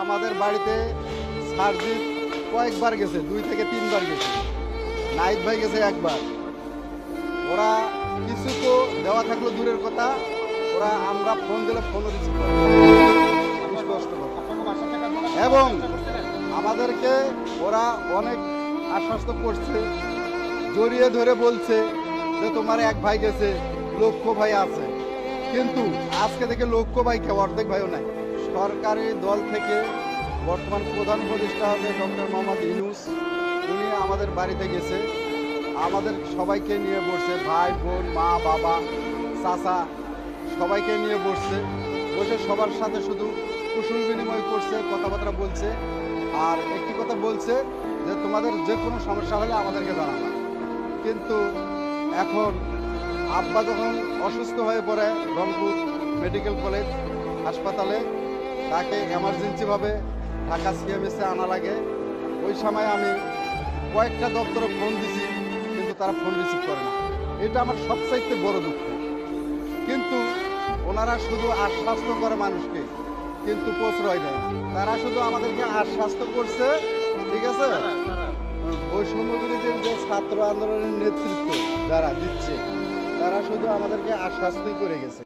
আমাদের বাড়িতে সার্জিৎ কয়েকবার গেছে, 2 থেকে 3 বার গেছে, নাইট ভাই গেছে একবার। ওরা কিছু তো দেওয়া থাকলো দূরের কথা, ওরা আমরা ফোন দিলে ফোনও রিসিভ করে না। কষ্ট কথা। এবং আমাদেরকে ওরা অনেক আশ্বস্ত করছে, জড়িয়ে ধরে বলছে যে তোমার এক ভাই গেছে, লক্ষ্য ভাই আছে। কিন্তু আজকে থেকে লক্ষ্য ভাই কেউ, অর্ধেক ভাইও নাই। সরকারি দল থেকে বর্তমান প্রধান উপদেষ্টা হবে ডক্টর মোহাম্মদ ইউনূস, উনি আমাদের বাড়িতে গেছে, আমাদের সবাইকে নিয়ে বসছে, ভাই বোন মা বাবা চাচা সবাইকে নিয়ে বসছে, বসে সবার সাথে শুধু কুশল বিনিময় করছে, কথাবার্তা বলছে। আর একটি কথা বলছে যে তোমাদের যে কোনো সমস্যা হলে আমাদেরকে জানাবা। কিন্তু এখন আব্বা যখন অসুস্থ হয়ে পড়ে রংপুর মেডিকেল কলেজ হাসপাতালে, তাকে এমার্জেন্সিভাবে ঢাকা সিএমএসে আনা লাগে। ওই সময় আমি কয়েকটা দপ্তরে ফোন দিছি, কিন্তু তারা ফোন রিসিভ করে না। এটা আমার সবচাইতে বড় দুঃখ। কিন্তু ওনারা শুধু আশ্বাস্ত করে মানুষকে, কিন্তু প্রশ্রয় দেয় না। তারা শুধু আমাদেরকে আশ্বাস্ত করছে, ঠিক আছে, ওই সময়গুলিতে যে ছাত্র আন্দোলনের নেতৃত্ব যারা দিচ্ছে, তারা শুধু আমাদেরকে আশ্বাস্তই করে গেছে।